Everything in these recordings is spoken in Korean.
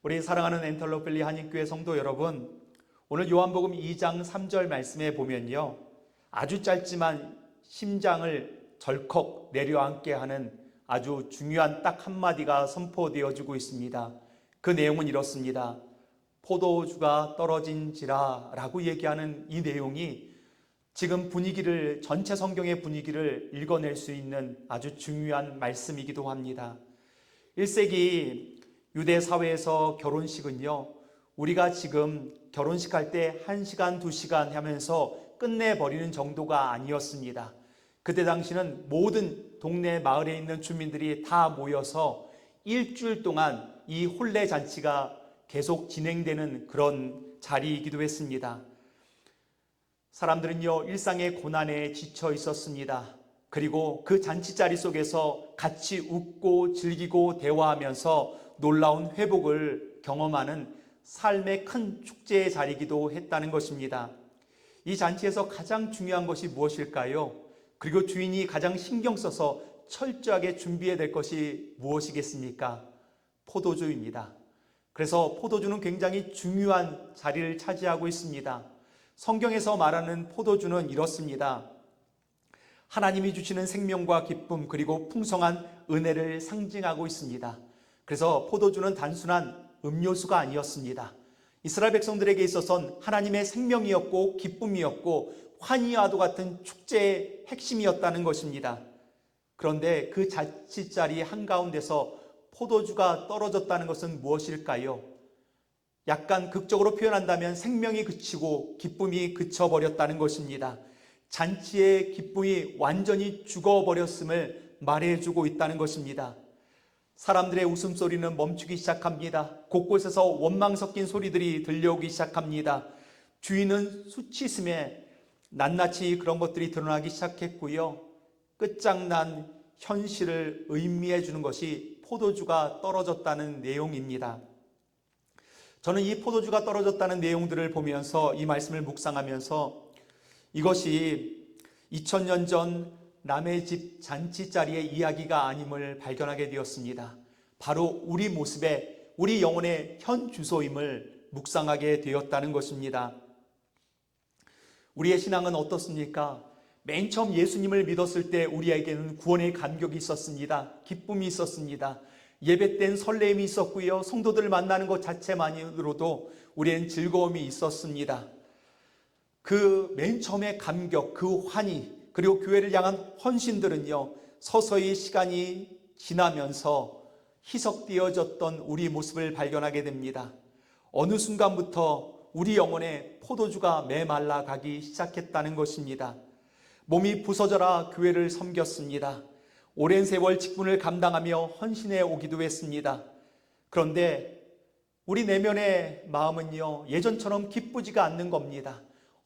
우리 사랑하는 엔털로필리 한인교회 성도 여러분, 오늘 요한복음 2장 3절 말씀에 보면요, 아주 짧지만 심장을 절컥 내려앉게 하는 아주 중요한 딱 한마디가 선포되어지고 있습니다. 그 내용은 이렇습니다. 포도주가 떨어진지라 라고 얘기하는 이 내용이 지금 분위기를, 전체 성경의 분위기를 읽어낼 수 있는 아주 중요한 말씀이기도 합니다. 1세기 유대 사회에서 결혼식은요, 우리가 지금 결혼식 할 때 1시간, 2시간 하면서 끝내버리는 정도가 아니었습니다. 그때 당시는 모든 동네 마을에 있는 주민들이 다 모여서 일주일 동안 이 혼례 잔치가 계속 진행되는 그런 자리이기도 했습니다. 사람들은요, 일상의 고난에 지쳐 있었습니다. 그리고 그 잔치자리 속에서 같이 웃고 즐기고 대화하면서 놀라운 회복을 경험하는 삶의 큰 축제의 자리이기도 했다는 것입니다. 이 잔치에서 가장 중요한 것이 무엇일까요? 그리고 주인이 가장 신경 써서 철저하게 준비해야 될 것이 무엇이겠습니까? 포도주입니다. 그래서 포도주는 굉장히 중요한 자리를 차지하고 있습니다. 성경에서 말하는 포도주는 이렇습니다. 하나님이 주시는 생명과 기쁨 그리고 풍성한 은혜를 상징하고 있습니다. 그래서 포도주는 단순한 음료수가 아니었습니다. 이스라엘 백성들에게 있어서는 하나님의 생명이었고 기쁨이었고 환희와도 같은 축제의 핵심이었다는 것입니다. 그런데 그 잔치자리 한가운데서 포도주가 떨어졌다는 것은 무엇일까요? 약간 극적으로 표현한다면 생명이 그치고 기쁨이 그쳐버렸다는 것입니다. 잔치의 기쁨이 완전히 죽어버렸음을 말해주고 있다는 것입니다. 사람들의 웃음소리는 멈추기 시작합니다. 곳곳에서 원망 섞인 소리들이 들려오기 시작합니다. 주인은 수치심에 낱낱이 그런 것들이 드러나기 시작했고요. 끝장난 현실을 의미해 주는 것이 포도주가 떨어졌다는 내용입니다. 저는 이 포도주가 떨어졌다는 내용들을 보면서 이 말씀을 묵상하면서 이것이 2000년 전 남의 집 잔치자리의 이야기가 아님을 발견하게 되었습니다. 바로 우리 모습의, 우리 영혼의 현 주소임을 묵상하게 되었다는 것입니다. 우리의 신앙은 어떻습니까? 맨 처음 예수님을 믿었을 때 우리에게는 구원의 감격이 있었습니다. 기쁨이 있었습니다. 예배 땐 설렘이 있었고요. 성도들을 만나는 것 자체만으로도 우리는 즐거움이 있었습니다. 그 맨 처음의 감격, 그 환희, 그리고 교회를 향한 헌신들은요, 서서히 시간이 지나면서 희석되어졌던 우리 모습을 발견하게 됩니다. 어느 순간부터 우리 영혼에 포도주가 메말라 가기 시작했다는 것입니다. 몸이 부서져라 교회를 섬겼습니다. 오랜 세월 직분을 감당하며 헌신해 오기도 했습니다. 그런데 우리 내면의 마음은요, 예전처럼 기쁘지가 않는 겁니다.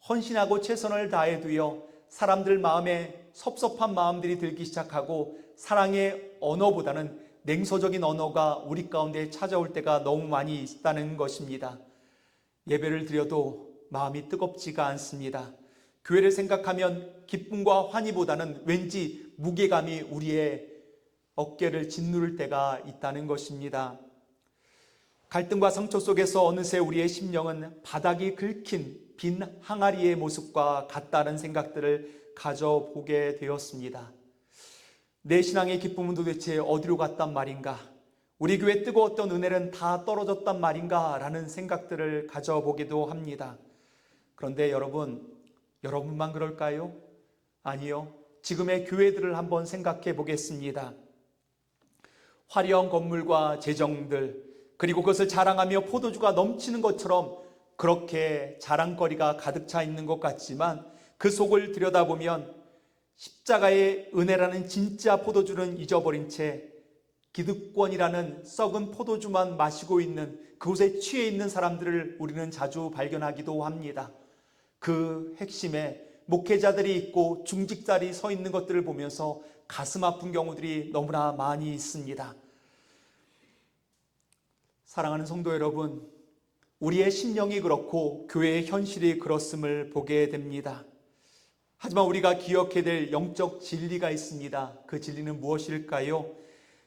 헌신하고 최선을 다해도요, 사람들 마음에 섭섭한 마음들이 들기 시작하고 사랑의 언어보다는 냉소적인 언어가 우리 가운데 찾아올 때가 너무 많이 있다는 것입니다. 예배를 드려도 마음이 뜨겁지가 않습니다. 교회를 생각하면 기쁨과 환희보다는 왠지 무게감이 우리의 어깨를 짓누를 때가 있다는 것입니다. 갈등과 상처 속에서 어느새 우리의 심령은 바닥이 긁힌 빈 항아리의 모습과 같다는 생각들을 가져보게 되었습니다. 내 신앙의 기쁨은 도대체 어디로 갔단 말인가? 우리 교회 뜨거웠던 은혜는 다 떨어졌단 말인가? 라는 생각들을 가져보기도 합니다. 그런데 여러분만 그럴까요? 아니요. 지금의 교회들을 한번 생각해 보겠습니다. 화려한 건물과 재정들, 그리고 그것을 자랑하며 포도주가 넘치는 것처럼 그렇게 자랑거리가 가득 차 있는 것 같지만 그 속을 들여다보면 십자가의 은혜라는 진짜 포도주는 잊어버린 채 기득권이라는 썩은 포도주만 마시고 있는, 그곳에 취해 있는 사람들을 우리는 자주 발견하기도 합니다. 그 핵심에 목회자들이 있고 중직자들이 서 있는 것들을 보면서 가슴 아픈 경우들이 너무나 많이 있습니다. 사랑하는 성도 여러분, 우리의 심령이 그렇고 교회의 현실이 그렇음을 보게 됩니다. 하지만 우리가 기억해야 될 영적 진리가 있습니다. 그 진리는 무엇일까요?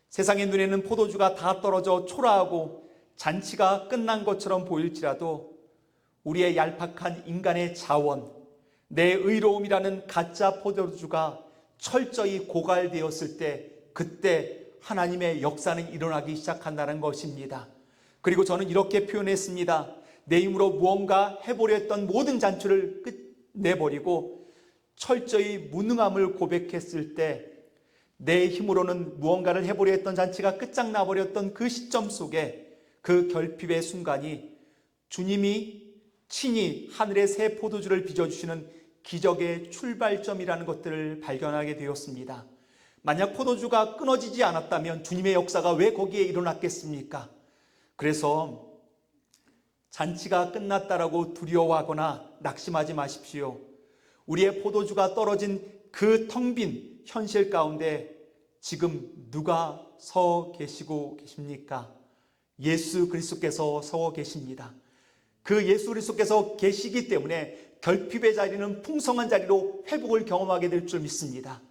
세상의 눈에는 포도주가 다 떨어져 초라하고 잔치가 끝난 것처럼 보일지라도 우리의 얄팍한 인간의 자원, 내 의로움이라는 가짜 포도주가 철저히 고갈되었을 때 그때 하나님의 역사는 일어나기 시작한다는 것입니다. 그리고 저는 이렇게 표현했습니다. 내 힘으로 무언가 해보려 했던 모든 잔치를 끝내버리고 철저히 무능함을 고백했을 때 내 힘으로는 무언가를 해보려 했던 잔치가 끝장나버렸던 그 시점 속에 그 결핍의 순간이 주님이 친히 하늘의 새 포도주를 빚어주시는 기적의 출발점이라는 것들을 발견하게 되었습니다. 만약 포도주가 끊어지지 않았다면 주님의 역사가 왜 거기에 일어났겠습니까? 그래서 잔치가 끝났다라고 두려워하거나 낙심하지 마십시오. 우리의 포도주가 떨어진 그 텅 빈 현실 가운데 지금 누가 서 계시고 계십니까? 예수 그리스도께서 서 계십니다. 그 예수 그리스도께서 계시기 때문에 결핍의 자리는 풍성한 자리로 회복을 경험하게 될 줄 믿습니다.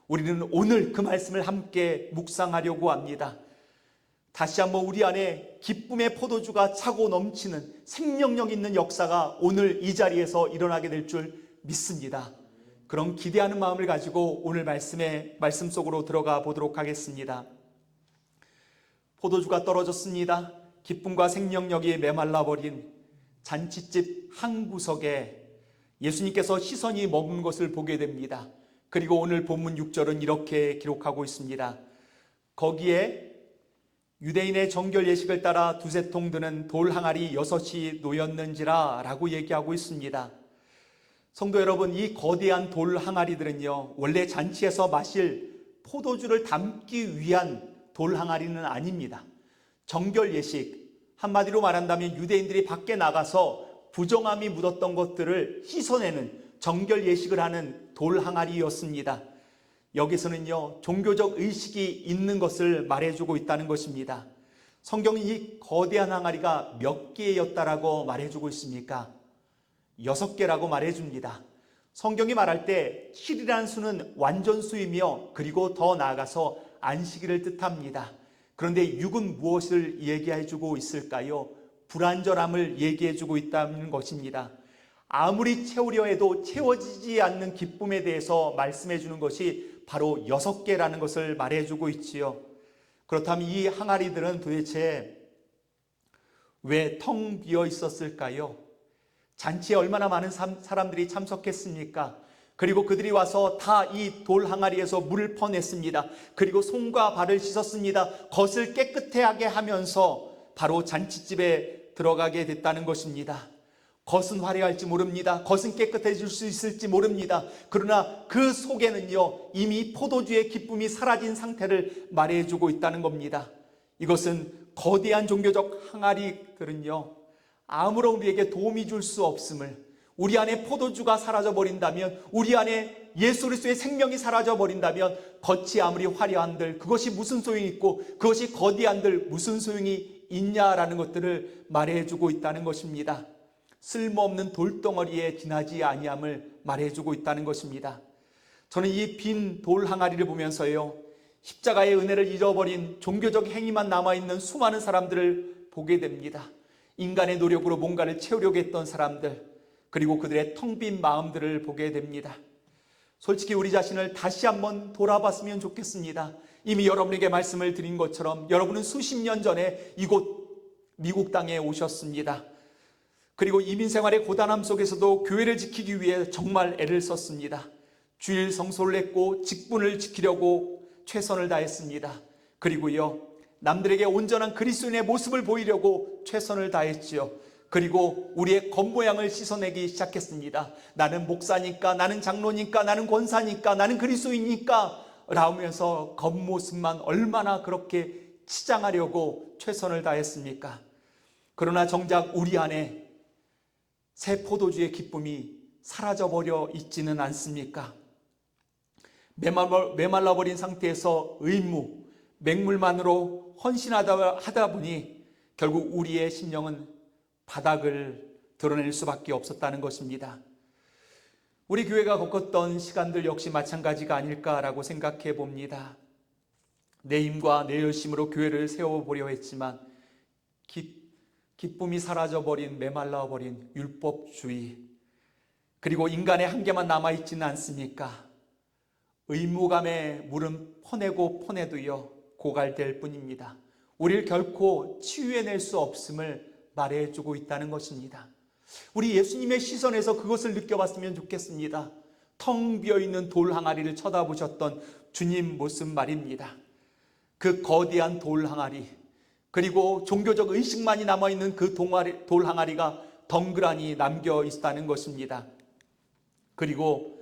우리는 오늘 그 말씀을 함께 묵상하려고 합니다. 다시 한번 우리 안에 기쁨의 포도주가 차고 넘치는 생명력 있는 역사가 오늘 이 자리에서 일어나게 될 줄 믿습니다. 그런 기대하는 마음을 가지고 오늘 말씀 속으로 들어가 보도록 하겠습니다. 포도주가 떨어졌습니다. 기쁨과 생명력이 메말라버린 잔치집 한 구석에 예수님께서 시선이 머문 것을 보게 됩니다. 그리고 오늘 본문 6절은 이렇게 기록하고 있습니다. 거기에 유대인의 정결 예식을 따라 두세 통 드는 돌 항아리 6이 놓였는지라 라고 얘기하고 있습니다. 성도 여러분, 이 거대한 돌 항아리들은요, 원래 잔치에서 마실 포도주를 담기 위한 돌 항아리는 아닙니다. 정결 예식, 한마디로 말한다면 유대인들이 밖에 나가서 부정함이 묻었던 것들을 씻어내는 정결 예식을 하는 돌 항아리였습니다. 여기서는요, 종교적 의식이 있는 것을 말해주고 있다는 것입니다. 성경은 이 거대한 항아리가 몇 개였다라고 말해주고 있습니까? 6개라고 말해줍니다. 성경이 말할 때 7이라는 수는 완전수이며 그리고 더 나아가서 안식일을 뜻합니다. 그런데 6은 무엇을 얘기해주고 있을까요? 불완전함을 얘기해주고 있다는 것입니다. 아무리 채우려 해도 채워지지 않는 기쁨에 대해서 말씀해 주는 것이 바로 6개라는 것을 말해주고 있지요. 그렇다면 이 항아리들은 도대체 왜 텅 비어 있었을까요? 잔치에 얼마나 많은 사람들이 참석했습니까? 그리고 그들이 와서 다 이 돌 항아리에서 물을 퍼냈습니다. 그리고 손과 발을 씻었습니다. 겉을 깨끗하게 하면서 바로 잔치집에 들어가게 됐다는 것입니다. 겉은 화려할지 모릅니다. 겉은 깨끗해질 수 있을지 모릅니다. 그러나 그 속에는요, 이미 포도주의 기쁨이 사라진 상태를 말해주고 있다는 겁니다. 이것은 거대한 종교적 항아리들은요, 아무런 우리에게 도움이 줄 수 없음을, 우리 안에 포도주가 사라져버린다면, 우리 안에 예수 그리스도의 생명이 사라져버린다면 겉이 아무리 화려한들 그것이 무슨 소용이 있고 그것이 거대한들 무슨 소용이 있냐라는 것들을 말해주고 있다는 것입니다. 쓸모없는 돌덩어리에 지나지 아니함을 말해주고 있다는 것입니다. 저는 이 빈 돌 항아리를 보면서요, 십자가의 은혜를 잊어버린 종교적 행위만 남아있는 수많은 사람들을 보게 됩니다. 인간의 노력으로 뭔가를 채우려고 했던 사람들, 그리고 그들의 텅 빈 마음들을 보게 됩니다. 솔직히 우리 자신을 다시 한번 돌아봤으면 좋겠습니다. 이미 여러분에게 말씀을 드린 것처럼 여러분은 수십 년 전에 이곳 미국 땅에 오셨습니다. 그리고 이민 생활의 고단함 속에서도 교회를 지키기 위해 정말 애를 썼습니다. 주일 성소를 했고 직분을 지키려고 최선을 다했습니다. 그리고요, 남들에게 온전한 그리스도인의 모습을 보이려고 최선을 다했지요. 그리고 우리의 겉모양을 씻어내기 시작했습니다. 나는 목사니까, 나는 장로니까, 나는 권사니까, 나는 그리스도이니까 라면서 겉모습만 얼마나 그렇게 치장하려고 최선을 다했습니까? 그러나 정작 우리 안에 새 포도주의 기쁨이 사라져버려 있지는 않습니까? 메말라버린 상태에서 의무, 맹물만으로 헌신하다 보니 결국 우리의 심령은 바닥을 드러낼 수밖에 없었다는 것입니다. 우리 교회가 겪었던 시간들 역시 마찬가지가 아닐까라고 생각해 봅니다. 내 힘과 내 열심으로 교회를 세워보려 했지만 기쁨이 사라져버린 메말라버린 율법주의, 그리고 인간의 한계만 남아있지는 않습니까? 의무감에 물은 퍼내고 퍼내도요 고갈될 뿐입니다. 우리를 결코 치유해낼 수 없음을 말해주고 있다는 것입니다. 우리 예수님의 시선에서 그것을 느껴봤으면 좋겠습니다. 텅 비어있는 돌 항아리를 쳐다보셨던 주님 모습 말입니다. 그 거대한 돌 항아리, 그리고 종교적 의식만이 남아있는 그 돌 항아리가 덩그러니 남겨 있다는 것입니다. 그리고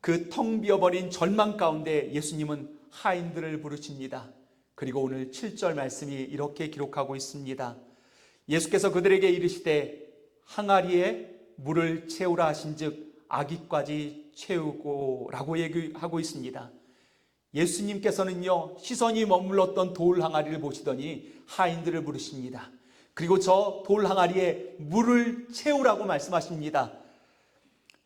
그 텅 비어버린 절망 가운데 예수님은 하인들을 부르십니다. 그리고 오늘 7절 말씀이 이렇게 기록하고 있습니다. 예수께서 그들에게 이르시되 항아리에 물을 채우라 하신즉 아기까지 채우고 라고 얘기하고 있습니다. 예수님께서는요 시선이 머물렀던 돌 항아리를 보시더니 하인들을 부르십니다. 그리고 저 돌 항아리에 물을 채우라고 말씀하십니다.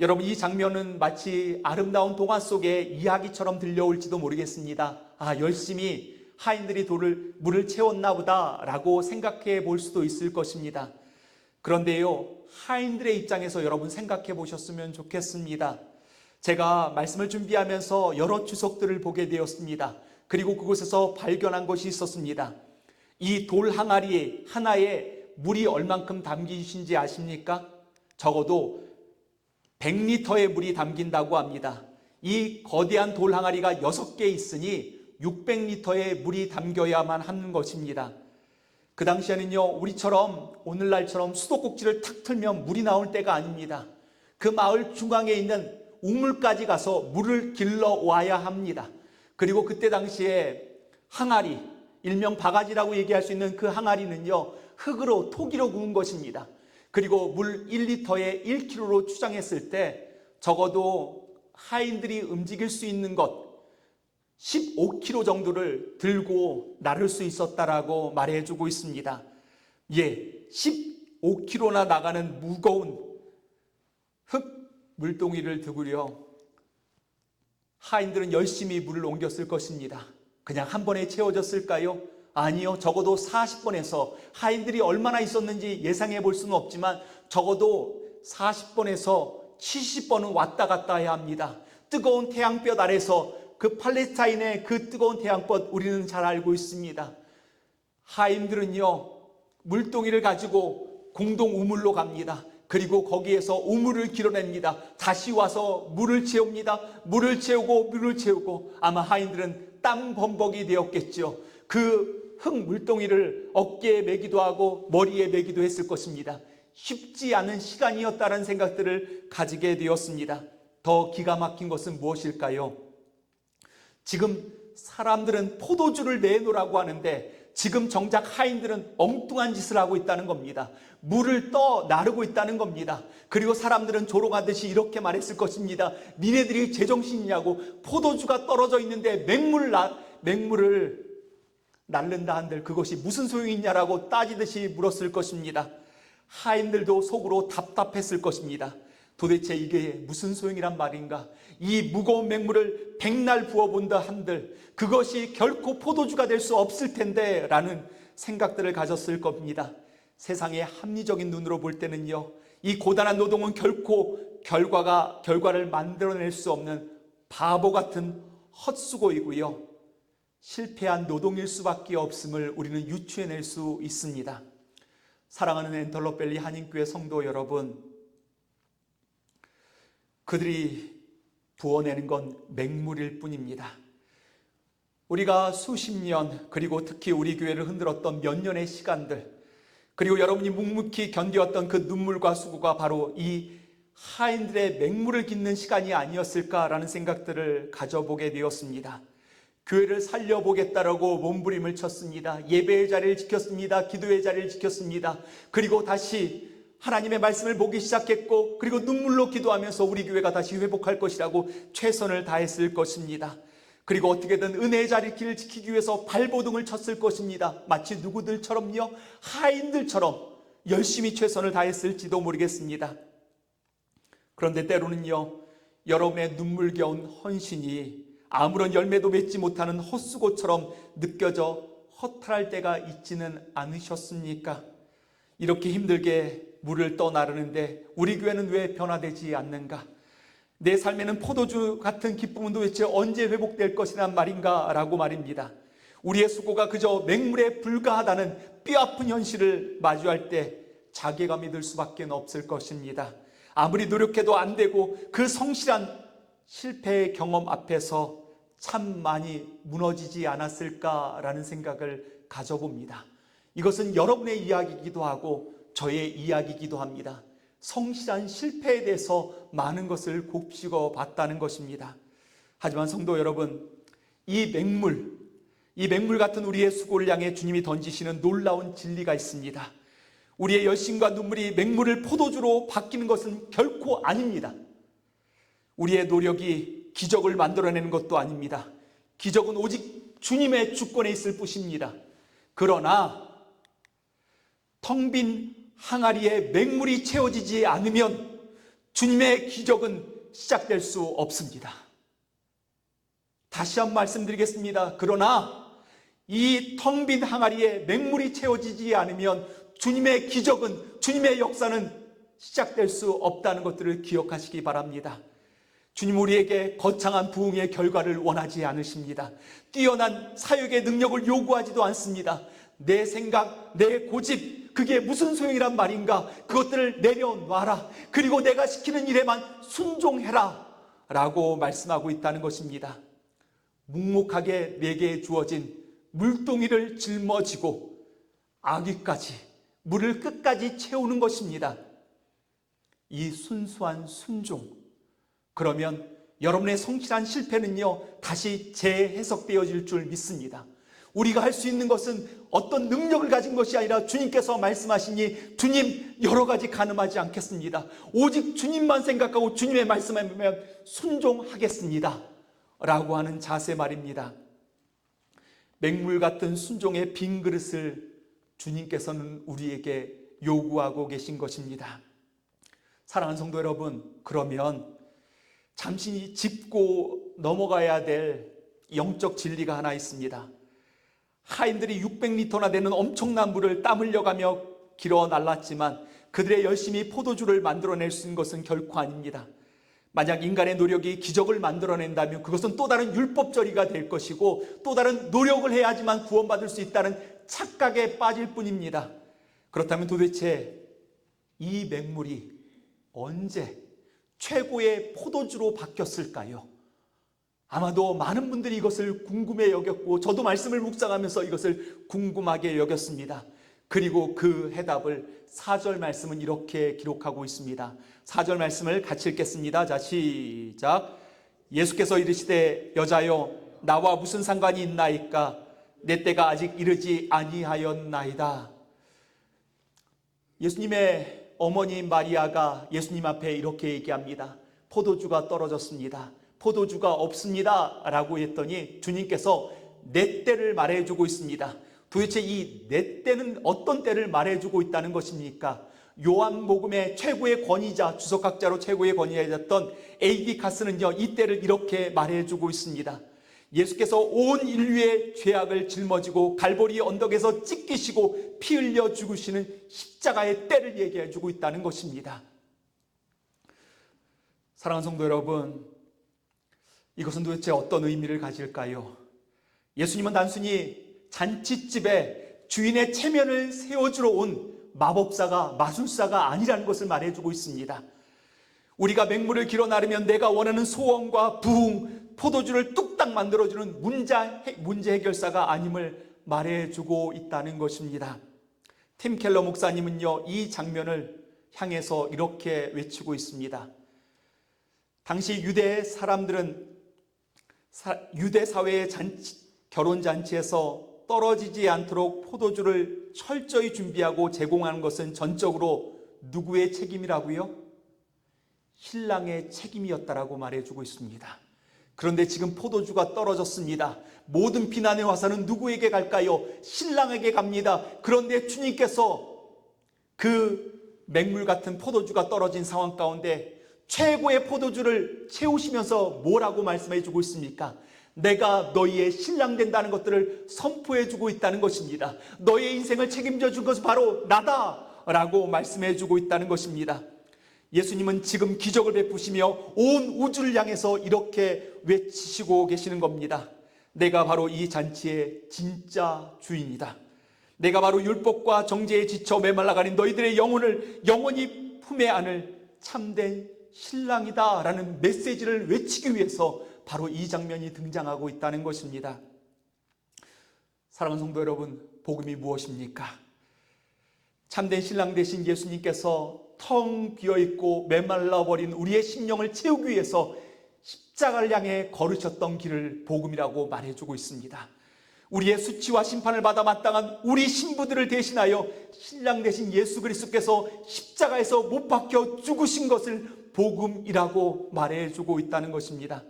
여러분, 이 장면은 마치 아름다운 동화 속의 이야기처럼 들려올지도 모르겠습니다. 열심히 하인들이 물을 채웠나 보다 라고 생각해 볼 수도 있을 것입니다. 그런데요, 하인들의 입장에서 여러분 생각해 보셨으면 좋겠습니다. 제가 말씀을 준비하면서 여러 주석들을 보게 되었습니다. 그리고 그곳에서 발견한 것이 있었습니다. 이 돌 항아리 하나에 물이 얼만큼 담기신지 아십니까? 적어도 100리터의 물이 담긴다고 합니다. 이 거대한 돌 항아리가 6개 있으니 600리터의 물이 담겨야만 하는 것입니다. 그 당시에는요, 우리처럼 오늘날처럼 수도꼭지를 탁 틀면 물이 나올 때가 아닙니다. 그 마을 중앙에 있는 우물까지 가서 물을 길러 와야 합니다. 그리고 그때 당시에 항아리, 일명 바가지라고 얘기할 수 있는 그 항아리는요, 흙으로 토기로 구운 것입니다. 그리고 물 1리터에 1kg로 추정했을 때 적어도 하인들이 움직일 수 있는 것 15kg 정도를 들고 나를 수 있었다라고 말해주고 있습니다. 15kg나 나가는 무거운 흙 물동이를 들고요, 하인들은 열심히 물을 옮겼을 것입니다. 그냥 한 번에 채워졌을까요? 아니요. 적어도 40번에서, 하인들이 얼마나 있었는지 예상해 볼 수는 없지만 적어도 40번에서 70번은 왔다 갔다 해야 합니다. 뜨거운 태양볕 아래서, 그 팔레스타인의 그 뜨거운 태양볕 우리는 잘 알고 있습니다. 하인들은요 물동이를 가지고 공동 우물로 갑니다. 그리고 거기에서 우물을 길어냅니다. 다시 와서 물을 채웁니다. 물을 채우고 아마 하인들은 땀 범벅이 되었겠죠. 그 흙 물동이를 어깨에 매기도 하고 머리에 매기도 했을 것입니다. 쉽지 않은 시간이었다는 생각들을 가지게 되었습니다. 더 기가 막힌 것은 무엇일까요? 지금 사람들은 포도주를 내놓으라고 하는데 지금 정작 하인들은 엉뚱한 짓을 하고 있다는 겁니다. 물을 떠 나르고 있다는 겁니다. 그리고 사람들은 조롱하듯이 이렇게 말했을 것입니다. 니네들이 제정신이냐고, 포도주가 떨어져 있는데 맹물을 날른다 한들 그것이 무슨 소용이 있냐라고 따지듯이 물었을 것입니다. 하인들도 속으로 답답했을 것입니다. 도대체 이게 무슨 소용이란 말인가? 이 무거운 맹물을 백날 부어본다 한들 그것이 결코 포도주가 될 수 없을 텐데 라는 생각들을 가졌을 겁니다. 세상의 합리적인 눈으로 볼 때는요, 이 고단한 노동은 결코 결과를 만들어낼 수 없는 바보 같은 헛수고이고요, 실패한 노동일 수밖에 없음을 우리는 유추해낼 수 있습니다. 사랑하는 엔털러밸리 한인교회 성도 여러분, 그들이 부어내는 건 맹물일 뿐입니다. 우리가 수십 년, 그리고 특히 우리 교회를 흔들었던 몇 년의 시간들, 그리고 여러분이 묵묵히 견디었던 그 눈물과 수고가 바로 이 하인들의 맹물을 깃는 시간이 아니었을까라는 생각들을 가져보게 되었습니다. 교회를 살려보겠다라고 몸부림을 쳤습니다. 예배의 자리를 지켰습니다. 기도의 자리를 지켰습니다. 그리고 다시 하나님의 말씀을 보기 시작했고, 그리고 눈물로 기도하면서 우리 교회가 다시 회복할 것이라고 최선을 다했을 것입니다. 그리고 어떻게든 은혜의 자리를 지키기 위해서 발버둥을 쳤을 것입니다. 마치 누구들처럼요, 하인들처럼 열심히 최선을 다했을지도 모르겠습니다. 그런데 때로는요, 여러분의 눈물겨운 헌신이 아무런 열매도 맺지 못하는 헛수고처럼 느껴져 허탈할 때가 있지는 않으셨습니까? 이렇게 힘들게 물을 떠나르는데 우리 교회는 왜 변화되지 않는가? 내 삶에는 포도주 같은 기쁨은 도대체 언제 회복될 것이란 말인가? 라고 말입니다. 우리의 수고가 그저 맹물에 불과하다는 뼈아픈 현실을 마주할 때 자괴감이 들 수밖에 없을 것입니다. 아무리 노력해도 안 되고 그 성실한 실패의 경험 앞에서 참 많이 무너지지 않았을까라는 생각을 가져봅니다. 이것은 여러분의 이야기이기도 하고 저의 이야기이기도 합니다. 성실한 실패에 대해서 많은 것을 곱씹어 봤다는 것입니다. 하지만 성도 여러분, 이 맹물 같은 우리의 수고를 향해 주님이 던지시는 놀라운 진리가 있습니다. 우리의 열심과 눈물이 맹물을 포도주로 바뀌는 것은 결코 아닙니다. 우리의 노력이 기적을 만들어내는 것도 아닙니다. 기적은 오직 주님의 주권에 있을 뿐입니다. 그러나 텅 빈 항아리에 맹물이 채워지지 않으면 주님의 기적은 시작될 수 없습니다. 다시 한번 말씀드리겠습니다. 그러나 이 텅 빈 항아리에 맹물이 채워지지 않으면 주님의 기적은, 주님의 역사는 시작될 수 없다는 것들을 기억하시기 바랍니다. 주님 우리에게 거창한 부흥의 결과를 원하지 않으십니다. 뛰어난 사역의 능력을 요구하지도 않습니다. 내 생각, 내 고집, 그게 무슨 소용이란 말인가? 그것들을 내려놔라. 그리고 내가 시키는 일에만 순종해라 라고 말씀하고 있다는 것입니다. 묵묵하게 내게 주어진 물동이를 짊어지고 아귀까지 물을 끝까지 채우는 것입니다. 이 순수한 순종, 그러면 여러분의 성실한 실패는요 다시 재해석되어질 줄 믿습니다. 우리가 할 수 있는 것은 어떤 능력을 가진 것이 아니라 주님께서 말씀하시니 주님 여러 가지 가늠하지 않겠습니다. 오직 주님만 생각하고 주님의 말씀에 순종하겠습니다 라고 하는 자세 말입니다. 맹물 같은 순종의 빈 그릇을 주님께서는 우리에게 요구하고 계신 것입니다. 사랑하는 성도 여러분, 그러면 잠시 짚고 넘어가야 될 영적 진리가 하나 있습니다. 하인들이 600리터나 되는 엄청난 물을 땀 흘려가며 길어 날랐지만 그들의 열심히 포도주를 만들어낼 수 있는 것은 결코 아닙니다. 만약 인간의 노력이 기적을 만들어낸다면 그것은 또 다른 율법절이가 될 것이고 또 다른 노력을 해야지만 구원받을 수 있다는 착각에 빠질 뿐입니다. 그렇다면 도대체 이 맹물이 언제 최고의 포도주로 바뀌었을까요? 아마도 많은 분들이 이것을 궁금해 여겼고 저도 말씀을 묵상하면서 이것을 궁금하게 여겼습니다. 그리고 그 해답을 4절 말씀은 이렇게 기록하고 있습니다. 4절 말씀을 같이 읽겠습니다. 자, 시작. 예수께서 이르시되 여자여 나와 무슨 상관이 있나이까? 내 때가 아직 이르지 아니하였나이다. 예수님의 어머니 마리아가 예수님 앞에 이렇게 얘기합니다. 포도주가 떨어졌습니다. 포도주가 없습니다 라고 했더니 주님께서 내 때를 말해주고 있습니다. 도대체 이 내 때는 어떤 때를 말해주고 있다는 것입니까? 요한복음의 최고의 권위자, 주석학자로 최고의 권위자였던 A.D. 카스는요 이 때를 이렇게 말해주고 있습니다. 예수께서 온 인류의 죄악을 짊어지고 갈보리 언덕에서 찢기시고 피 흘려 죽으시는 십자가의 때를 얘기해주고 있다는 것입니다. 사랑하는 성도 여러분, 이것은 도대체 어떤 의미를 가질까요? 예수님은 단순히 잔치집에 주인의 체면을 세워주러 온 마법사가, 마술사가 아니라는 것을 말해주고 있습니다. 우리가 맹물을 길어 나르면 내가 원하는 소원과 부흥, 포도주를 뚝딱 만들어주는 문제 해결사가 아님을 말해주고 있다는 것입니다. 팀 켈러 목사님은요 이 장면을 향해서 이렇게 외치고 있습니다. 당시 유대 사람들은 유대 사회의 결혼잔치에서 떨어지지 않도록 포도주를 철저히 준비하고 제공하는 것은 전적으로 누구의 책임이라고요? 신랑의 책임이었다라고 말해주고 있습니다. 그런데 지금 포도주가 떨어졌습니다. 모든 비난의 화살은 누구에게 갈까요? 신랑에게 갑니다. 그런데 주님께서 그 맹물 같은 포도주가 떨어진 상황 가운데 최고의 포도주를 채우시면서 뭐라고 말씀해 주고 있습니까? 내가 너희의 신랑 된다는 것들을 선포해 주고 있다는 것입니다. 너희의 인생을 책임져 준 것은 바로 나다 라고 말씀해 주고 있다는 것입니다. 예수님은 지금 기적을 베푸시며 온 우주를 향해서 이렇게 외치시고 계시는 겁니다. 내가 바로 이 잔치의 진짜 주인이다. 내가 바로 율법과 정죄에 지쳐 메말라가는 너희들의 영혼을 영원히 품에 안을 참된 신랑이다 라는 메시지를 외치기 위해서 바로 이 장면이 등장하고 있다는 것입니다. 사랑하는 성도 여러분, 복음이 무엇입니까? 참된 신랑 되신 예수님께서 텅 비어있고 메말라버린 우리의 심령을 채우기 위해서 십자가를 향해 걸으셨던 길을 복음이라고 말해주고 있습니다. 우리의 수치와 심판을 받아 마땅한 우리 신부들을 대신하여 신랑 되신 예수 그리스도께서 십자가에서 못 박혀 죽으신 것을 복음이라고 말해주고 있다는 것입니다.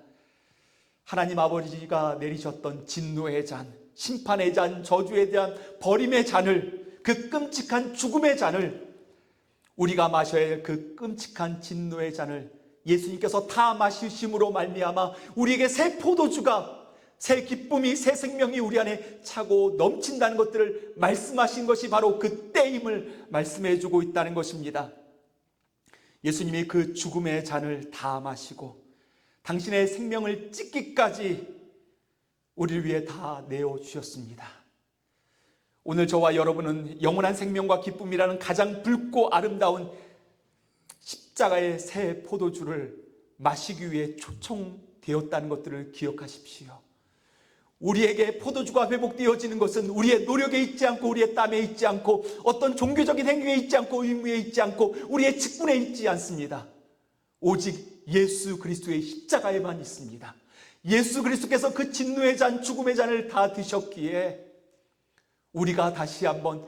하나님 아버지가 내리셨던 진노의 잔, 심판의 잔, 저주에 대한 버림의 잔을, 그 끔찍한 죽음의 잔을, 우리가 마셔야 할 그 끔찍한 진노의 잔을 예수님께서 다 마시심으로 말미암아 우리에게 새 포도주가, 새 기쁨이, 새 생명이 우리 안에 차고 넘친다는 것들을 말씀하신 것이 바로 그 때임을 말씀해 주고 있다는 것입니다. 예수님이 그 죽음의 잔을 다 마시고 당신의 생명을 찢기까지 우리를 위해 다 내어주셨습니다. 오늘 저와 여러분은 영원한 생명과 기쁨이라는 가장 붉고 아름다운 십자가의 새 포도주를 마시기 위해 초청되었다는 것들을 기억하십시오. 우리에게 포도주가 회복되어지는 것은 우리의 노력에 있지 않고 우리의 땀에 있지 않고 어떤 종교적인 행위에 있지 않고 의무에 있지 않고 우리의 직분에 있지 않습니다. 오직 예수 그리스도의 십자가에만 있습니다. 예수 그리스도께서 그 진노의 잔, 죽음의 잔을 다 드셨기에 우리가 다시 한번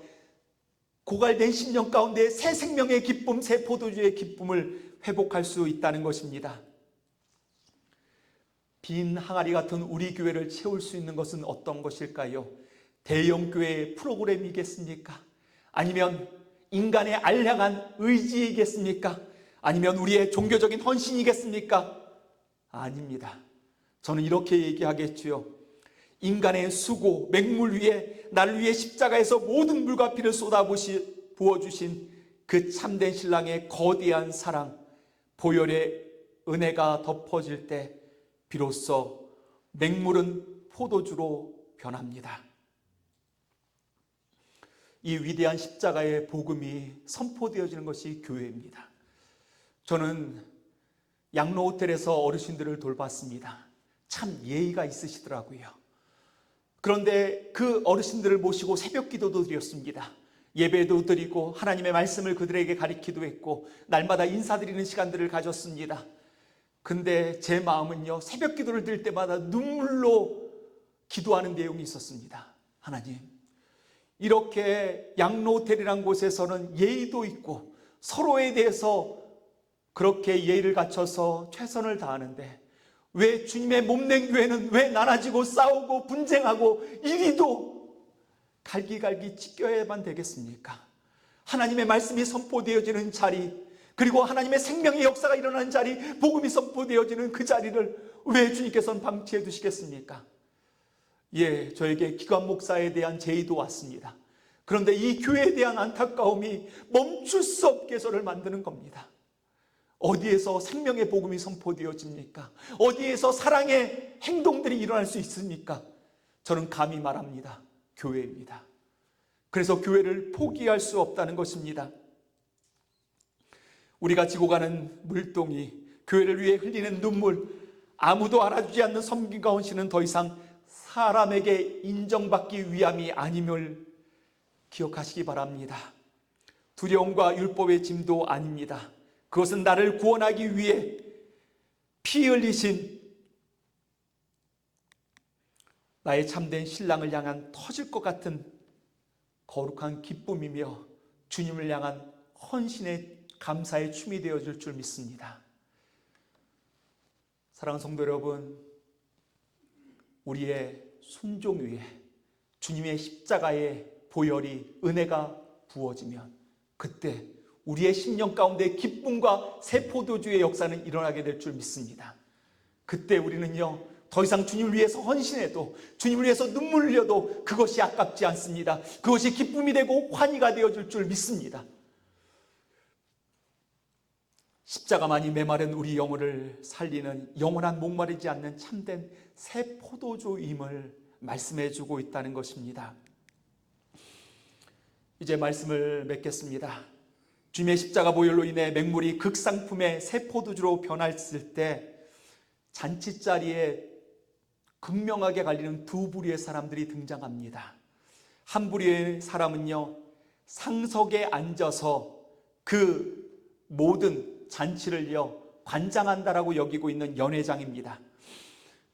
고갈된 심령 가운데 새 생명의 기쁨, 새 포도주의 기쁨을 회복할 수 있다는 것입니다. 빈 항아리 같은 우리 교회를 채울 수 있는 것은 어떤 것일까요? 대형 교회의 프로그램이겠습니까? 아니면 인간의 알량한 의지이겠습니까? 아니면 우리의 종교적인 헌신이겠습니까? 아닙니다. 저는 이렇게 얘기하겠지요. 인간의 수고, 맹물 위에 나를 위해 십자가에서 모든 물과 피를 부어주신 그 참된 신랑의 거대한 사랑, 보혈의 은혜가 덮어질 때 비로소 맹물은 포도주로 변합니다. 이 위대한 십자가의 복음이 선포되어지는 것이 교회입니다. 저는 양로호텔에서 어르신들을 돌봤습니다. 참 예의가 있으시더라고요. 그런데 그 어르신들을 모시고 새벽 기도도 드렸습니다. 예배도 드리고 하나님의 말씀을 그들에게 가르치기도 했고 날마다 인사드리는 시간들을 가졌습니다. 근데 제 마음은요, 새벽 기도를 드릴 때마다 눈물로 기도하는 내용이 있었습니다. 하나님, 이렇게 양로호텔이란 곳에서는 예의도 있고 서로에 대해서 그렇게 예의를 갖춰서 최선을 다하는데 왜 주님의 몸된 교회는 왜 나눠지고 싸우고 분쟁하고 이리도 갈기갈기 찢겨야만 되겠습니까? 하나님의 말씀이 선포되어지는 자리, 그리고 하나님의 생명의 역사가 일어나는 자리, 복음이 선포되어지는 그 자리를 왜 주님께서는 방치해 두시겠습니까? 예, 저에게 기관 목사에 대한 제의도 왔습니다. 그런데 이 교회에 대한 안타까움이 멈출 수 없게 저를 만드는 겁니다. 어디에서 생명의 복음이 선포되어집니까? 어디에서 사랑의 행동들이 일어날 수 있습니까? 저는 감히 말합니다. 교회입니다. 그래서 교회를 포기할 수 없다는 것입니다. 우리가 지고 가는 물동이, 교회를 위해 흘리는 눈물, 아무도 알아주지 않는 섬김과 헌신은 더 이상 사람에게 인정받기 위함이 아님을 기억하시기 바랍니다. 두려움과 율법의 짐도 아닙니다. 그것은 나를 구원하기 위해 피 흘리신 나의 참된 신랑을 향한 터질 것 같은 거룩한 기쁨이며 주님을 향한 헌신의 감사의 춤이 되어줄 줄 믿습니다. 사랑하는 성도 여러분, 우리의 순종 위에 주님의 십자가의 보혈이, 은혜가 부어지면 그때 우리의 심령 가운데 기쁨과 새 포도주의 역사는 일어나게 될 줄 믿습니다. 그때 우리는요, 더 이상 주님을 위해서 헌신해도, 주님을 위해서 눈물 흘려도 그것이 아깝지 않습니다. 그것이 기쁨이 되고 환희가 되어줄 줄 믿습니다. 십자가만이 메마른 우리 영혼을 살리는 영원한 목마르지 않는 참된 새 포도주임을 말씀해 주고 있다는 것입니다. 이제 말씀을 맺겠습니다. 주님의 십자가 보혈로 인해 맹물이 극상품의 새 포도주로 변했을 때 잔치자리에 극명하게 갈리는 두 부류의 사람들이 등장합니다. 한 부류의 사람은요, 상석에 앉아서 그 모든 잔치를요 관장한다라고 여기고 있는 연회장입니다.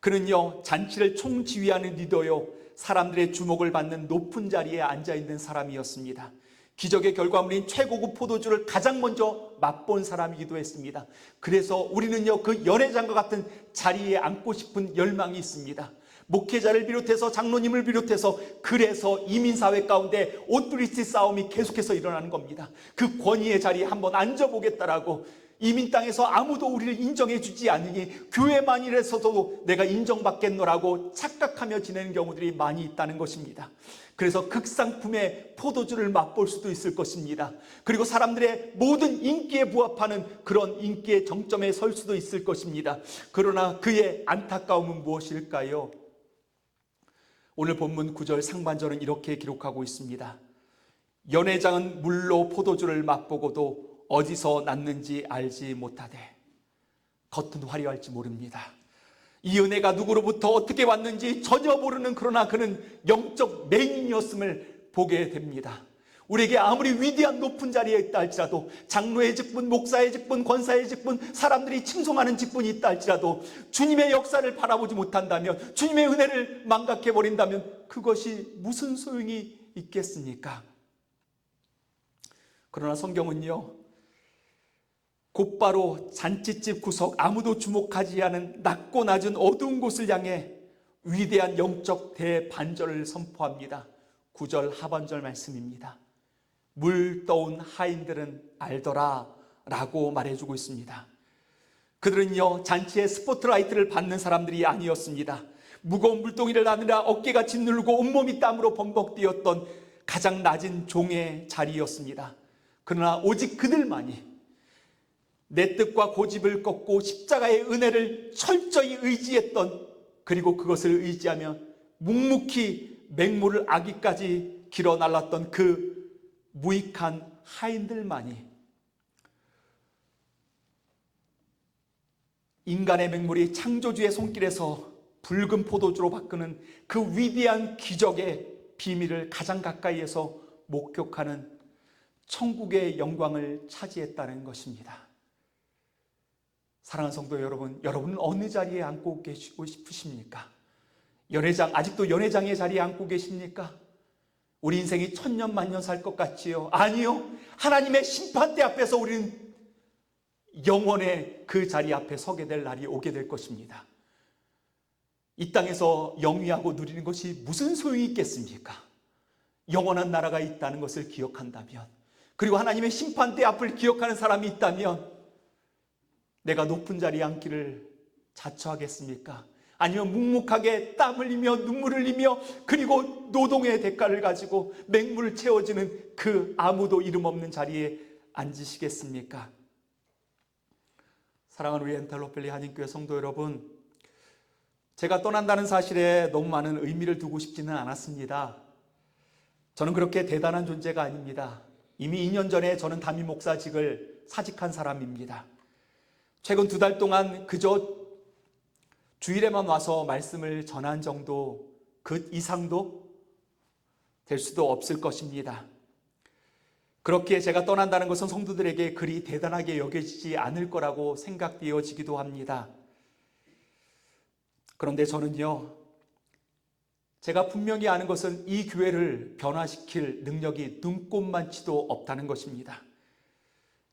그는요 잔치를 총지휘하는 리더요, 사람들의 주목을 받는 높은 자리에 앉아있는 사람이었습니다. 기적의 결과물인 최고급 포도주를 가장 먼저 맛본 사람이기도 했습니다. 그래서 우리는요 그 연회장과 같은 자리에 앉고 싶은 열망이 있습니다. 목회자를 비롯해서 장로님을 비롯해서 그래서 이민사회 가운데 오토리티 싸움이 계속해서 일어나는 겁니다. 그 권위의 자리에 한번 앉아보겠다라고. 이민 땅에서 아무도 우리를 인정해 주지 않으니 교회만이라서도 내가 인정받겠노라고 착각하며 지내는 경우들이 많이 있다는 것입니다. 그래서 극상품의 포도주를 맛볼 수도 있을 것입니다. 그리고 사람들의 모든 인기에 부합하는 그런 인기의 정점에 설 수도 있을 것입니다. 그러나 그의 안타까움은 무엇일까요? 오늘 본문 9절 상반절은 이렇게 기록하고 있습니다. 연회장은 물로 포도주를 맛보고도 어디서 났는지 알지 못하되. 겉은 화려할지 모릅니다. 이 은혜가 누구로부터 어떻게 왔는지 전혀 모르는, 그러나 그는 영적 맹인이었음을 보게 됩니다. 우리에게 아무리 위대한 높은 자리에 있다 할지라도, 장로의 직분, 목사의 직분, 권사의 직분, 사람들이 칭송하는 직분이 있다 할지라도 주님의 역사를 바라보지 못한다면, 주님의 은혜를 망각해버린다면 그것이 무슨 소용이 있겠습니까? 그러나 성경은요, 곧바로 잔치집 구석, 아무도 주목하지 않은 낮고 낮은 어두운 곳을 향해 위대한 영적 대반절을 선포합니다. 9절 하반절 말씀입니다. 물 떠온 하인들은 알더라 라고 말해주고 있습니다. 그들은요 잔치의 스포트라이트를 받는 사람들이 아니었습니다. 무거운 물동이를 나누라 어깨가 짓누르고 온몸이 땀으로 범벅되었던 가장 낮은 종의 자리였습니다. 그러나 오직 그들만이 내 뜻과 고집을 꺾고 십자가의 은혜를 철저히 의지했던, 그리고 그것을 의지하며 묵묵히 맹물을 아기까지 길어 날랐던 그 무익한 하인들만이 인간의 맹물이 창조주의 손길에서 붉은 포도주로 바꾸는 그 위대한 기적의 비밀을 가장 가까이에서 목격하는 천국의 영광을 차지했다는 것입니다. 사랑하는 성도 여러분, 여러분은 어느 자리에 앉고 계시고 싶으십니까? 연회장, 아직도 연회장의 자리에 앉고 계십니까? 우리 인생이 천년 만년 살 것 같지요? 아니요. 하나님의 심판대 앞에서 우리는 영원의 그 자리 앞에 서게 될 날이 오게 될 것입니다. 이 땅에서 영위하고 누리는 것이 무슨 소용이 있겠습니까? 영원한 나라가 있다는 것을 기억한다면, 그리고 하나님의 심판대 앞을 기억하는 사람이 있다면 내가 높은 자리에 앉기를 자처하겠습니까? 아니면 묵묵하게 땀 흘리며 눈물을 흘리며 그리고 노동의 대가를 가지고 맹물을 채워주는 그 아무도 이름 없는 자리에 앉으시겠습니까? 사랑하는 우리 엔탈로펠리 한인교회 성도 여러분, 제가 떠난다는 사실에 너무 많은 의미를 두고 싶지는 않았습니다. 저는 그렇게 대단한 존재가 아닙니다. 이미 2년 전에 저는 담임 목사직을 사직한 사람입니다. 최근 2달 동안 그저 주일에만 와서 말씀을 전한 정도, 그 이상도 될 수도 없을 것입니다. 그렇기에 제가 떠난다는 것은 성도들에게 그리 대단하게 여겨지지 않을 거라고 생각되어지기도 합니다. 그런데 저는요, 제가 분명히 아는 것은 이 교회를 변화시킬 능력이 눈꼽만치도 없다는 것입니다.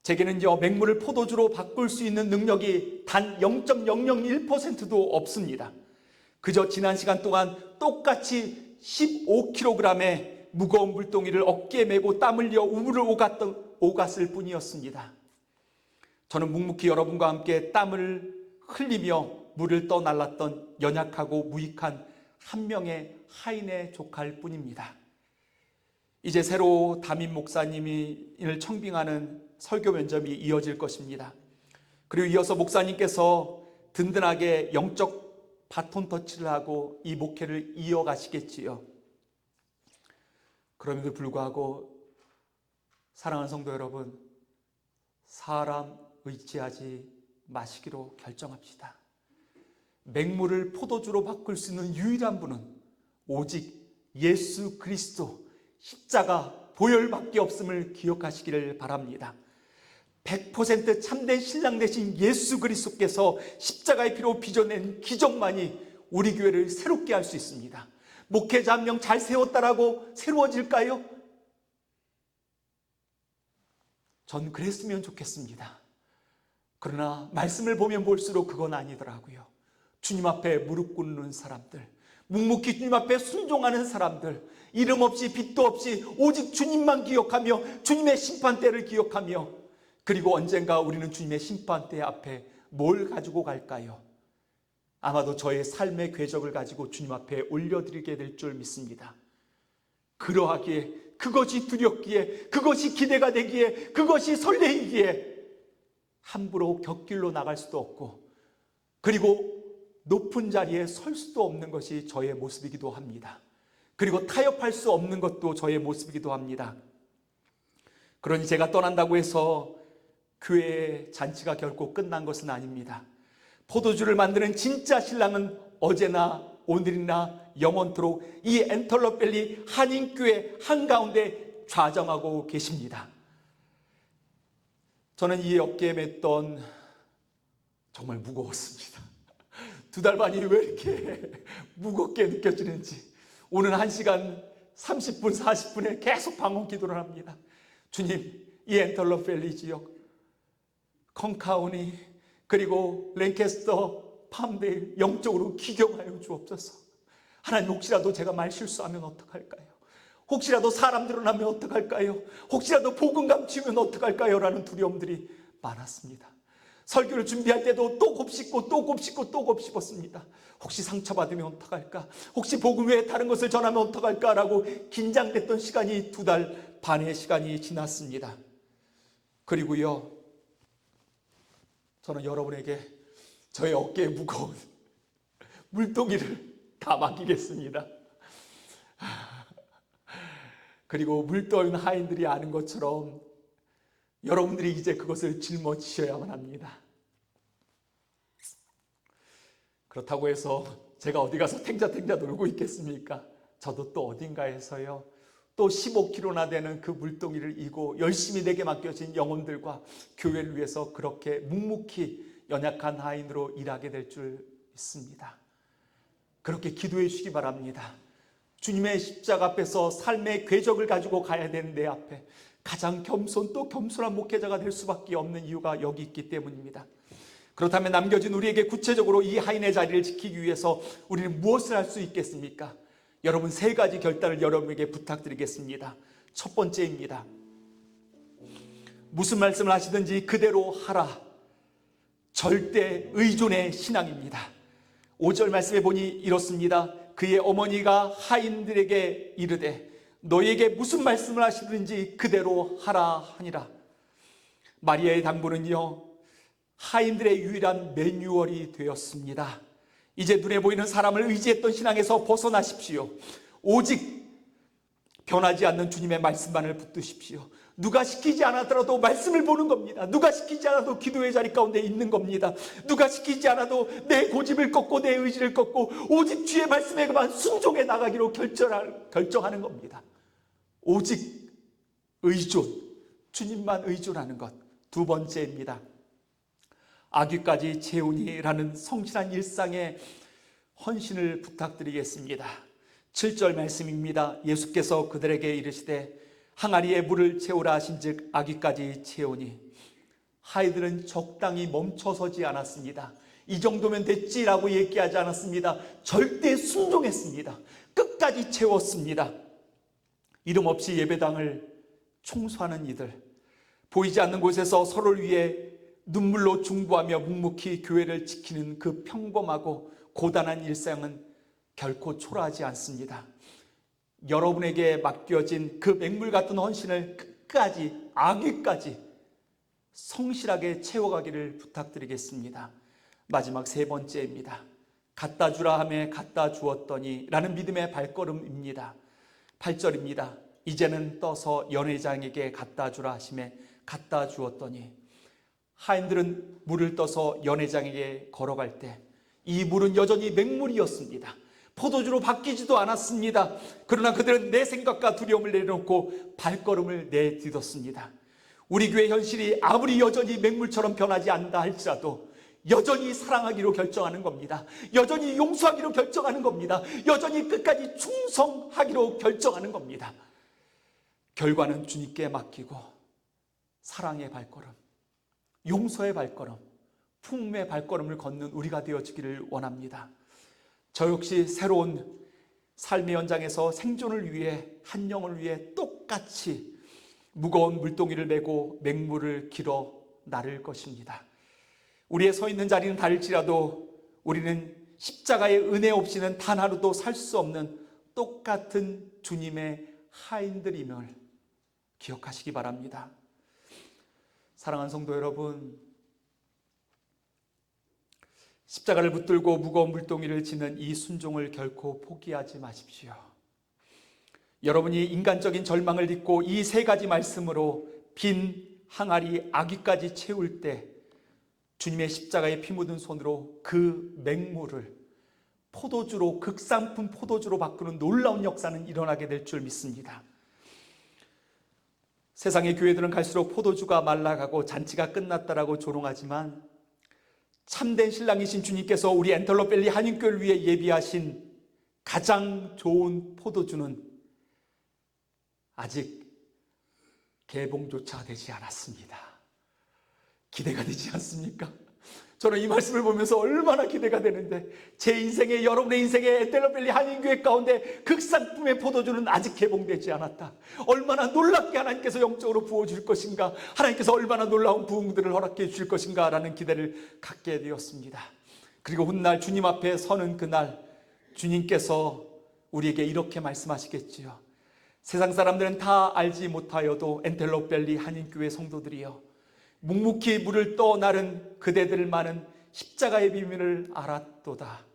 제게는요, 맹물을 포도주로 바꿀 수 있는 능력이 단 0.001%도 없습니다. 그저 지난 시간 동안 똑같이 15kg의 무거운 물동이를 어깨에 메고 땀 흘려 우물을 오갔을 뿐이었습니다. 저는 묵묵히 여러분과 함께 땀을 흘리며 물을 떠날랐던 연약하고 무익한 한 명의 하인의 조카일 뿐입니다. 이제 새로 담임 목사님을 청빙하는 설교 면접이 이어질 것입니다. 그리고 이어서 목사님께서 든든하게 영적 바톤 터치를 하고 이 목회를 이어가시겠지요. 그럼에도 불구하고 사랑하는 성도 여러분, 사람 의지하지 마시기로 결정합시다. 맹물을 포도주로 바꿀 수 있는 유일한 분은 오직 예수 그리스도 십자가 보혈밖에 없음을 기억하시기를 바랍니다. 100% 참된 신랑 되신 예수 그리스도께서 십자가의 피로 빚어낸 기적만이 우리 교회를 새롭게 할 수 있습니다. 목회자 한 명 잘 세웠다라고 새로워질까요? 전 그랬으면 좋겠습니다. 그러나 말씀을 보면 볼수록 그건 아니더라고요. 주님 앞에 무릎 꿇는 사람들, 묵묵히 주님 앞에 순종하는 사람들, 이름 없이 빚도 없이 오직 주님만 기억하며 주님의 심판대를 기억하며, 그리고 언젠가 우리는 주님의 심판대 앞에 뭘 가지고 갈까요? 아마도 저의 삶의 궤적을 가지고 주님 앞에 올려드리게 될 줄 믿습니다. 그러하기에, 그것이 두렵기에, 그것이 기대가 되기에, 그것이 설레이기에 함부로 곁길로 나갈 수도 없고, 그리고 높은 자리에 설 수도 없는 것이 저의 모습이기도 합니다. 그리고 타협할 수 없는 것도 저의 모습이기도 합니다. 그러니 제가 떠난다고 해서 교회의 잔치가 결코 끝난 것은 아닙니다. 포도주를 만드는 진짜 신랑은 어제나 오늘이나 영원토록 이 엔털러밸리 한인교회 한가운데 좌정하고 계십니다. 저는 이 어깨에 맸던 정말 무거웠습니다. 2달 반이 왜 이렇게 무겁게 느껴지는지, 오늘 1시간 30분 40분에 계속 방언 기도를 합니다. 주님, 이 엔털러밸리 지역, 콩카우니, 그리고 랭캐스터, 팜데일 영적으로 기경하여 주옵소서. 하나님, 혹시라도 제가 말 실수하면 어떡할까요? 혹시라도 사람 드러나면 어떡할까요? 혹시라도 복음 감추면 어떡할까요? 라는 두려움들이 많았습니다. 설교를 준비할 때도 또 곱씹고 또 곱씹고 또 곱씹었습니다. 혹시 상처받으면 어떡할까? 혹시 복음 외에 다른 것을 전하면 어떡할까? 라고 긴장됐던 시간이 2달 반의 시간이 지났습니다. 그리고요, 저는 여러분에게 저의 어깨에 무거운 물동이를 다 맡기겠습니다. 그리고 물떠온 하인들이 아는 것처럼 여러분들이 이제 그것을 짊어지셔야만 합니다. 그렇다고 해서 제가 어디 가서 탱자탱자 놀고 있겠습니까? 저도 또 어딘가에서요, 또 15kg나 되는 그 물동이를 이고 열심히 내게 맡겨진 영혼들과 교회를 위해서 그렇게 묵묵히 연약한 하인으로 일하게 될 줄 믿습니다. 그렇게 기도해 주시기 바랍니다. 주님의 십자가 앞에서 삶의 궤적을 가지고 가야 되는 내 앞에 가장 또 겸손한 목회자가 될 수밖에 없는 이유가 여기 있기 때문입니다. 그렇다면 남겨진 우리에게 구체적으로 이 하인의 자리를 지키기 위해서 우리는 무엇을 할 수 있겠습니까? 여러분, 3가지 결단을 여러분에게 부탁드리겠습니다. 첫 번째입니다. 무슨 말씀을 하시든지 그대로 하라. 절대 의존의 신앙입니다. 5절 말씀에 보니 이렇습니다. 그의 어머니가 하인들에게 이르되 너희에게 무슨 말씀을 하시든지 그대로 하라 하니라. 마리아의 당부는요, 하인들의 유일한 매뉴얼이 되었습니다. 이제 눈에 보이는 사람을 의지했던 신앙에서 벗어나십시오. 오직 변하지 않는 주님의 말씀만을 붙드십시오. 누가 시키지 않았더라도 말씀을 보는 겁니다. 누가 시키지 않아도 기도의 자리 가운데 있는 겁니다. 누가 시키지 않아도 내 고집을 꺾고 내 의지를 꺾고 오직 주의 말씀에만 순종해 나가기로 결정하는 겁니다. 오직 의존, 주님만 의존하는 것. 2번째입니다. 아귀까지 채우니라는 성실한 일상의 헌신을 부탁드리겠습니다. 7절 말씀입니다. 예수께서 그들에게 이르시되 항아리에 물을 채우라 하신즉 아귀까지 채우니. 하인들은 적당히 멈춰서지 않았습니다. 이 정도면 됐지라고 얘기하지 않았습니다. 절대 순종했습니다. 끝까지 채웠습니다. 이름 없이 예배당을 청소하는 이들, 보이지 않는 곳에서 서로를 위해 눈물로 중보하며 묵묵히 교회를 지키는 그 평범하고 고단한 일상은 결코 초라하지 않습니다. 여러분에게 맡겨진 그 맹물 같은 헌신을 끝까지, 아귀까지 성실하게 채워가기를 부탁드리겠습니다. 마지막 세 번째입니다. 갖다 주라 하매 갖다 주었더니 라는 믿음의 발걸음입니다. 8절입니다. 이제는 떠서 연회장에게 갖다 주라 하시매 갖다 주었더니, 하인들은 물을 떠서 연회장에게 걸어갈 때 이 물은 여전히 맹물이었습니다. 포도주로 바뀌지도 않았습니다. 그러나 그들은 내 생각과 두려움을 내려놓고 발걸음을 내딛었습니다. 우리 교회 현실이 아무리 여전히 맹물처럼 변하지 않는다 할지라도 여전히 사랑하기로 결정하는 겁니다. 여전히 용서하기로 결정하는 겁니다. 여전히 끝까지 충성하기로 결정하는 겁니다. 결과는 주님께 맡기고 사랑의 발걸음, 용서의 발걸음, 품의 발걸음을 걷는 우리가 되어지기를 원합니다. 저 역시 새로운 삶의 현장에서 생존을 위해, 한 영을 위해 똑같이 무거운 물동이를 메고 맹물을 길어 나를 것입니다. 우리의 서 있는 자리는 다를지라도 우리는 십자가의 은혜 없이는 단 하루도 살 수 없는 똑같은 주님의 하인들임을 기억하시기 바랍니다. 사랑하는 성도 여러분, 십자가를 붙들고 무거운 물동이를 지는 이 순종을 결코 포기하지 마십시오. 여러분이 인간적인 절망을 딛고 이 세 가지 말씀으로 빈 항아리 아귀까지 채울 때 주님의 십자가에 피 묻은 손으로 그 맹물을 포도주로, 극상품 포도주로 바꾸는 놀라운 역사는 일어나게 될 줄 믿습니다. 세상의 교회들은 갈수록 포도주가 말라가고 잔치가 끝났다라고 조롱하지만 참된 신랑이신 주님께서 우리 엔텔로밸리 한인교회를 위해 예비하신 가장 좋은 포도주는 아직 개봉조차 되지 않았습니다. 기대가 되지 않습니까? 저는 이 말씀을 보면서 얼마나 기대가 되는데, 제 인생에, 여러분의 인생에 엔텔로밸리 한인교회 가운데 극상품의 포도주는 아직 개봉되지 않았다. 얼마나 놀랍게 하나님께서 영적으로 부어줄 것인가, 하나님께서 얼마나 놀라운 부흥들을 허락해 주실 것인가 라는 기대를 갖게 되었습니다. 그리고 훗날 주님 앞에 서는 그날 주님께서 우리에게 이렇게 말씀하시겠지요. 세상 사람들은 다 알지 못하여도 엔텔로밸리 한인교회 성도들이여, 묵묵히 물을 떠나른 그대들만은 십자가의 비밀을 알았도다.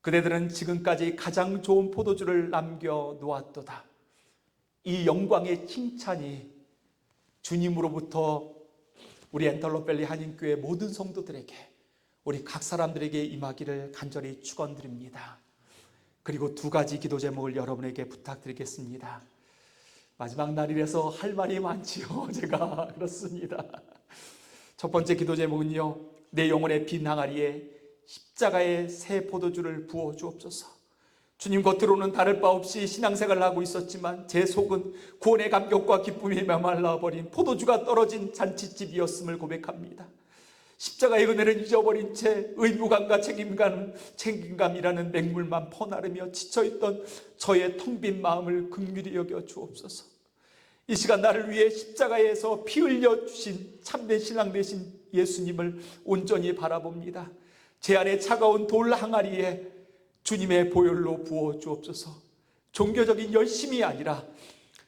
그대들은 지금까지 가장 좋은 포도주를 남겨놓았도다. 이 영광의 칭찬이 주님으로부터 우리 엔텔로밸리 한인교회 모든 성도들에게, 우리 각 사람들에게 임하기를 간절히 축원드립니다. 그리고 두 가지 기도 제목을 여러분에게 부탁드리겠습니다. 마지막 날이라서 할 말이 많지요. 제가 그렇습니다. 첫 번째 기도 제목은요, 내 영혼의 빈 항아리에 십자가의 새 포도주를 부어 주옵소서. 주님, 겉으로는 다를 바 없이 신앙생활을 하고 있었지만 제 속은 구원의 감격과 기쁨이 메말라버린 포도주가 떨어진 잔치집이었음을 고백합니다. 십자가의 은혜를 잊어버린 채 의무감과 책임감이라는 맹물만 퍼나르며 지쳐있던 저의 텅 빈 마음을 긍휼히 여겨 주옵소서. 이 시간 나를 위해 십자가에서 피 흘려 주신 참된 신랑 되신 예수님을 온전히 바라봅니다. 제 안에 차가운 돌 항아리에 주님의 보혈로 부어 주옵소서. 종교적인 열심이 아니라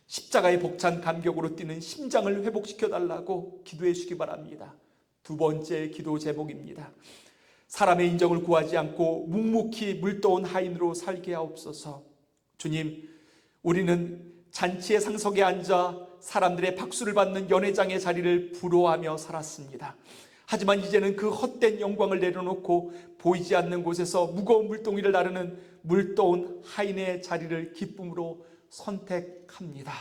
십자가의 벅찬 감격으로 뛰는 심장을 회복시켜 달라고 기도해 주시기 바랍니다. 두 번째 기도 제목입니다. 사람의 인정을 구하지 않고 묵묵히 물떠온 하인으로 살게 하옵소서. 주님, 우리는 잔치의 상석에 앉아 사람들의 박수를 받는 연회장의 자리를 부러워하며 살았습니다. 하지만 이제는 그 헛된 영광을 내려놓고 보이지 않는 곳에서 무거운 물동이를 나르는 물떠온 하인의 자리를 기쁨으로 선택합니다.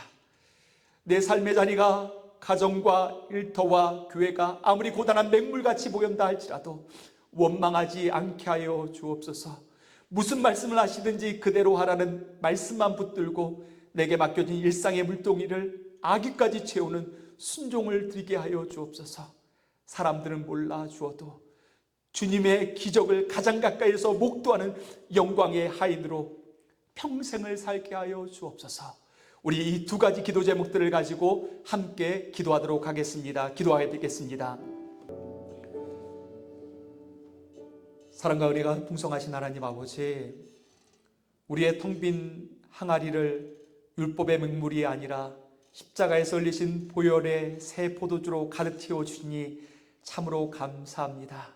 내 삶의 자리가 가정과 일터와 교회가 아무리 고단한 맹물같이 보인다 할지라도 원망하지 않게 하여 주옵소서. 무슨 말씀을 하시든지 그대로 하라는 말씀만 붙들고 내게 맡겨진 일상의 물동이를 아기까지 채우는 순종을 드리게 하여 주옵소서. 사람들은 몰라 주어도 주님의 기적을 가장 가까이에서 목도하는 영광의 하인으로 평생을 살게 하여 주옵소서. 우리 이 두 가지 기도 제목들을 가지고 함께 기도하도록 하겠습니다. 기도하게 되겠습니다. 사랑과 은혜가 풍성하신 하나님 아버지, 우리의 텅 빈 항아리를 율법의 맹물이 아니라 십자가에서 흘리신 보혈의 새 포도주로 가득 채워주시니 참으로 감사합니다.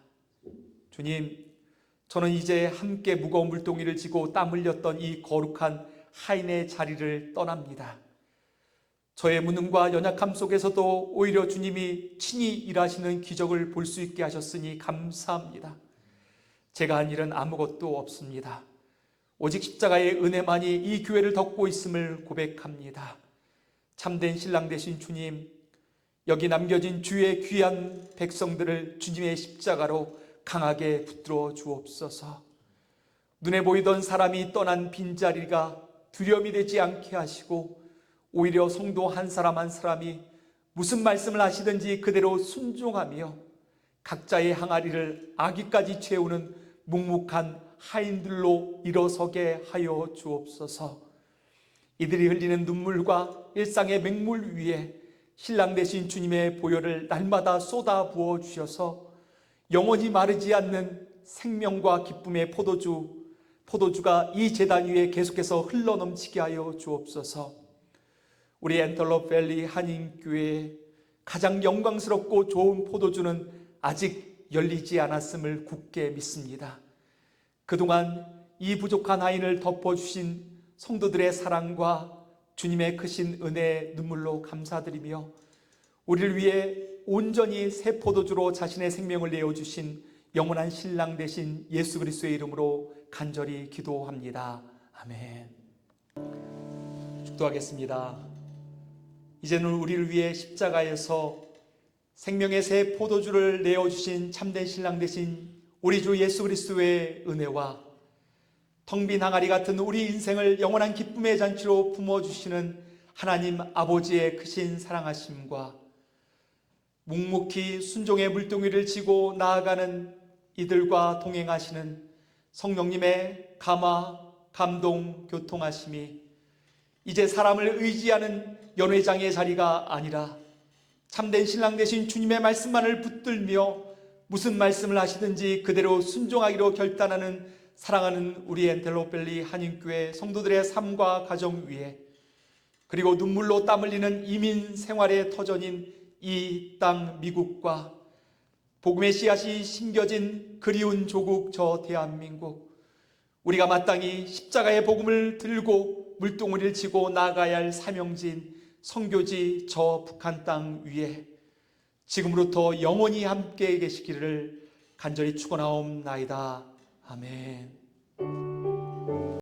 주님, 저는 이제 함께 무거운 물동이를 지고 땀 흘렸던 이 거룩한 하인의 자리를 떠납니다. 저의 무능과 연약함 속에서도 오히려 주님이 친히 일하시는 기적을 볼 수 있게 하셨으니 감사합니다. 제가 한 일은 아무것도 없습니다. 오직 십자가의 은혜만이 이 교회를 덮고 있음을 고백합니다. 참된 신랑 되신 주님, 여기 남겨진 주의 귀한 백성들을 주님의 십자가로 강하게 붙들어 주옵소서. 눈에 보이던 사람이 떠난 빈자리가 두려움이 되지 않게 하시고 오히려 성도 한 사람 한 사람이 무슨 말씀을 하시든지 그대로 순종하며 각자의 항아리를 아기까지 채우는 묵묵한 하인들로 일어서게 하여 주옵소서. 이들이 흘리는 눈물과 일상의 맹물 위에 신랑 되신 주님의 보혈을 날마다 쏟아 부어 주셔서 영원히 마르지 않는 생명과 기쁨의 포도주가 이 제단 위에 계속해서 흘러넘치게 하여 주옵소서. 우리 엔텔럽 밸리 한인교회의 가장 영광스럽고 좋은 포도주는 아직 열리지 않았음을 굳게 믿습니다. 그동안 이 부족한 하인을 덮어주신 성도들의 사랑과 주님의 크신 은혜의 눈물로 감사드리며 우리를 위해 온전히 새 포도주로 자신의 생명을 내어주신 영원한 신랑 되신 예수 그리스도의 이름으로 간절히 기도합니다. 아멘. 축도하겠습니다. 이제는 우리를 위해 십자가에서 생명의 새 포도주를 내어주신 참된 신랑 되신 우리 주 예수 그리스도의 은혜와 텅 빈 항아리 같은 우리 인생을 영원한 기쁨의 잔치로 품어주시는 하나님 아버지의 크신 사랑하심과 묵묵히 순종의 물동이를 지고 나아가는 이들과 동행하시는 성령님의 감화, 감동, 교통하심이 이제 사람을 의지하는 연회장의 자리가 아니라 참된 신랑 되신 주님의 말씀만을 붙들며 무슨 말씀을 하시든지 그대로 순종하기로 결단하는 사랑하는 우리 엔텔럽 밸리 한인교회 성도들의 삶과 가정 위에 그리고 눈물로 땀 흘리는 이민 생활의 터전인 이 땅 미국과 복음의 씨앗이 심겨진 그리운 조국 저 대한민국, 우리가 마땅히 십자가의 복음을 들고 물동이를 지고 나아가야 할 사명지인 선교지 저 북한 땅 위에 지금으로부터 영원히 함께 계시기를 간절히 축원하옵나이다. 아멘.